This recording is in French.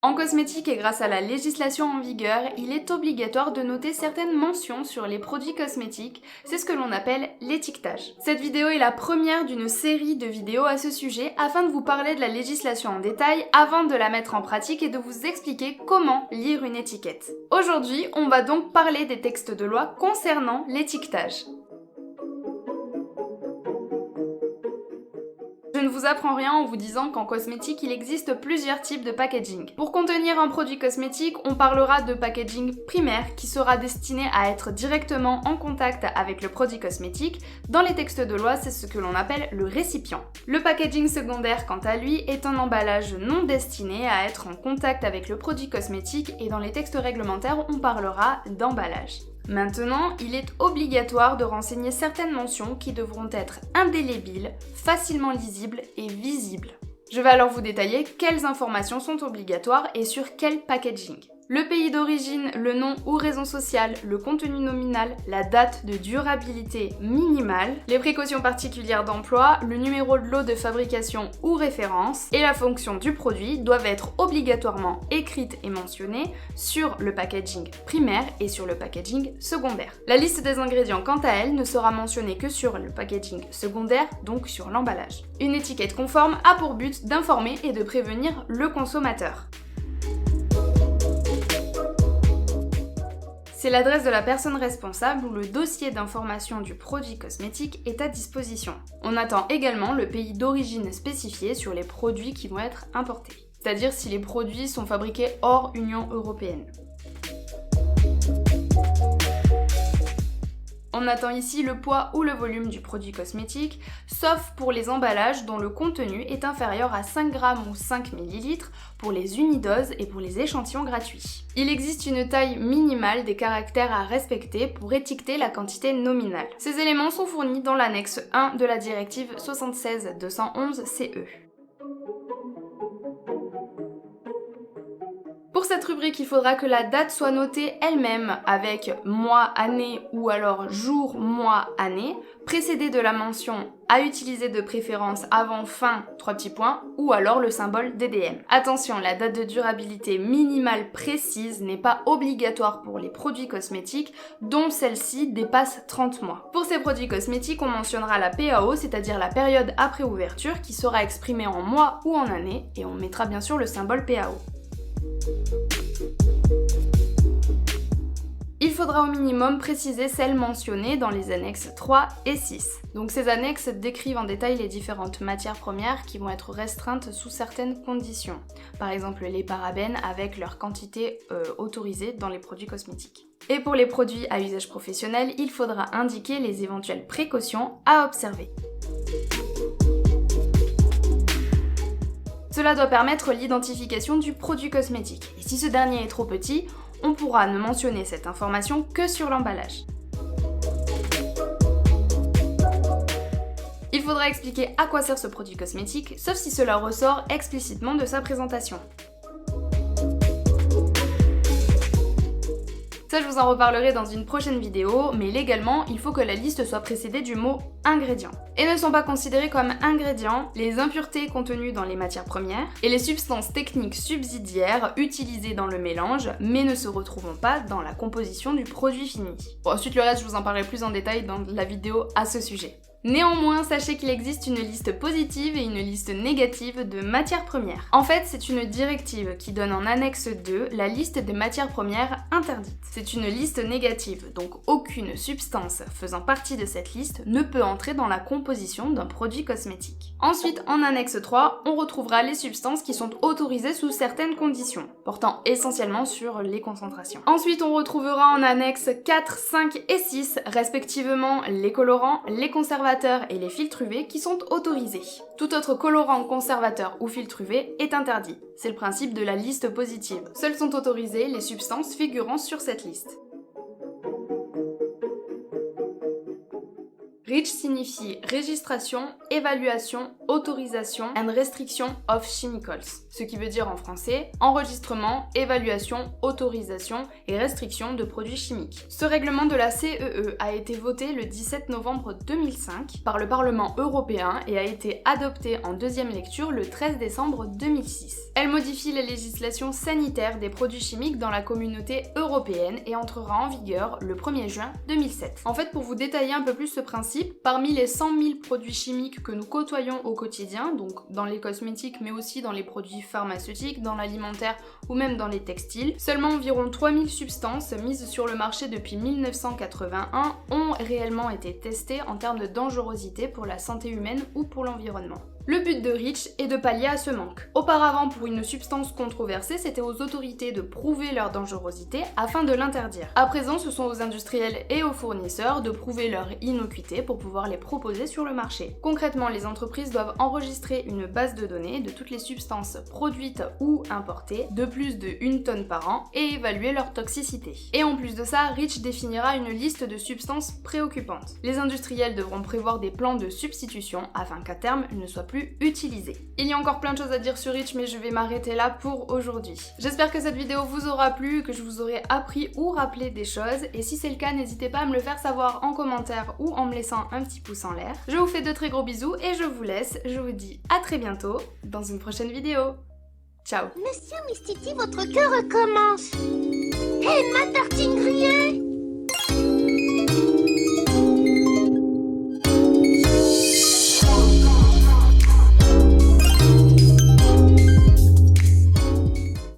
En cosmétique et grâce à la législation en vigueur, il est obligatoire de noter certaines mentions sur les produits cosmétiques, c'est ce que l'on appelle l'étiquetage. Cette vidéo est la première d'une série de vidéos à ce sujet afin de vous parler de la législation en détail avant de la mettre en pratique et de vous expliquer comment lire une étiquette. Aujourd'hui, on va donc parler des textes de loi concernant l'étiquetage. Je ne vous apprends rien en vous disant qu'en cosmétique, il existe plusieurs types de packaging. Pour contenir un produit cosmétique, on parlera de packaging primaire qui sera destiné à être directement en contact avec le produit cosmétique. Dans les textes de loi, c'est ce que l'on appelle le récipient. Le packaging secondaire, quant à lui, est un emballage non destiné à être en contact avec le produit cosmétique et dans les textes réglementaires, on parlera d'emballage. Maintenant, il est obligatoire de renseigner certaines mentions qui devront être indélébiles, facilement lisibles et visibles. Je vais alors vous détailler quelles informations sont obligatoires et sur quel packaging. Le pays d'origine, le nom ou raison sociale, le contenu nominal, la date de durabilité minimale, les précautions particulières d'emploi, le numéro de lot de fabrication ou référence et la fonction du produit doivent être obligatoirement écrites et mentionnées sur le packaging primaire et sur le packaging secondaire. La liste des ingrédients, quant à elle, ne sera mentionnée que sur le packaging secondaire, donc sur l'emballage. Une étiquette conforme a pour but d'informer et de prévenir le consommateur. C'est l'adresse de la personne responsable ou le dossier d'information du produit cosmétique est à disposition. On attend également le pays d'origine spécifié sur les produits qui vont être importés, c'est-à-dire si les produits sont fabriqués hors Union européenne. On attend ici le poids ou le volume du produit cosmétique, sauf pour les emballages dont le contenu est inférieur à 5 g ou 5 ml pour les unidoses et pour les échantillons gratuits. Il existe une taille minimale des caractères à respecter pour étiqueter la quantité nominale. Ces éléments sont fournis dans l'annexe 1 de la directive 76/211/CE. Pour cette rubrique, il faudra que la date soit notée elle-même avec mois, année ou alors jour, mois, année, précédée de la mention à utiliser de préférence avant fin, 3 petits points, ou alors le symbole DDM. Attention, la date de durabilité minimale précise n'est pas obligatoire pour les produits cosmétiques dont celle-ci dépasse 30 mois. Pour ces produits cosmétiques, on mentionnera la PAO, c'est-à-dire la période après ouverture, qui sera exprimée en mois ou en année, et on mettra bien sûr le symbole PAO. Il faudra au minimum préciser celles mentionnées dans les annexes 3 et 6. Donc ces annexes décrivent en détail les différentes matières premières qui vont être restreintes sous certaines conditions. Par exemple les parabènes avec leur quantité autorisée dans les produits cosmétiques. Et pour les produits à usage professionnel, il faudra indiquer les éventuelles précautions à observer. Cela doit permettre l'identification du produit cosmétique. Et si ce dernier est trop petit, on pourra ne mentionner cette information que sur l'emballage. Il faudra expliquer à quoi sert ce produit cosmétique, sauf si cela ressort explicitement de sa présentation. Ça, je vous en reparlerai dans une prochaine vidéo, mais légalement, il faut que la liste soit précédée du mot ingrédients. Et ne sont pas considérés comme ingrédients les impuretés contenues dans les matières premières et les substances techniques subsidiaires utilisées dans le mélange, mais ne se retrouvant pas dans la composition du produit fini. Bon, ensuite, le reste, je vous en parlerai plus en détail dans la vidéo à ce sujet. Néanmoins, sachez qu'il existe une liste positive et une liste négative de matières premières. En fait, c'est une directive qui donne en annexe 2 la liste des matières premières interdites. C'est une liste négative, donc aucune substance faisant partie de cette liste ne peut entrer dans la composition d'un produit cosmétique. Ensuite, en annexe 3, on retrouvera les substances qui sont autorisées sous certaines conditions, portant essentiellement sur les concentrations. Ensuite, on retrouvera en annexe 4, 5 et 6, respectivement les colorants, les conservateurs et les filtres UV qui sont autorisés. Tout autre colorant, conservateur ou filtre UV est interdit. C'est le principe de la liste positive. Seules sont autorisées les substances figurant sur cette liste. REACH signifie Registration, Évaluation, Autorisation and Restriction of Chemicals, ce qui veut dire en français enregistrement, évaluation, autorisation et restriction de produits chimiques. Ce règlement de la CEE a été voté le 17 novembre 2005 par le Parlement européen et a été adopté en deuxième lecture le 13 décembre 2006. Elle modifie les législations sanitaires des produits chimiques dans la communauté européenne et entrera en vigueur le 1er juin 2007. En fait, pour vous détailler un peu plus ce principe, parmi les 100 000 produits chimiques que nous côtoyons au quotidien, donc dans les cosmétiques mais aussi dans les produits pharmaceutiques, dans l'alimentaire ou même dans les textiles, seulement environ 3000 substances mises sur le marché depuis 1981 ont réellement été testées en termes de dangerosité pour la santé humaine ou pour l'environnement. Le but de REACH est de pallier à ce manque. Auparavant, pour une substance controversée, c'était aux autorités de prouver leur dangerosité afin de l'interdire. À présent, ce sont aux industriels et aux fournisseurs de prouver leur innocuité pour pouvoir les proposer sur le marché. Concrètement, les entreprises doivent enregistrer une base de données de toutes les substances produites ou importées de plus de 1 tonne par an et évaluer leur toxicité. Et en plus de ça, REACH définira une liste de substances préoccupantes. Les industriels devront prévoir des plans de substitution afin qu'à terme, ils ne soient plus utilisés. Il y a encore plein de choses à dire sur REACH, mais je vais m'arrêter là pour aujourd'hui. J'espère que cette vidéo vous aura plu, que je vous aurai appris ou rappelé des choses, et si c'est le cas, n'hésitez pas à me le faire savoir en commentaire ou en me laissant un petit pouce en l'air. Je vous fais de très gros bisous et je vous laisse. Je vous dis à très bientôt dans une prochaine vidéo. Ciao. Monsieur Mistiti, votre cœur recommence. Hé, ma tartine grillée!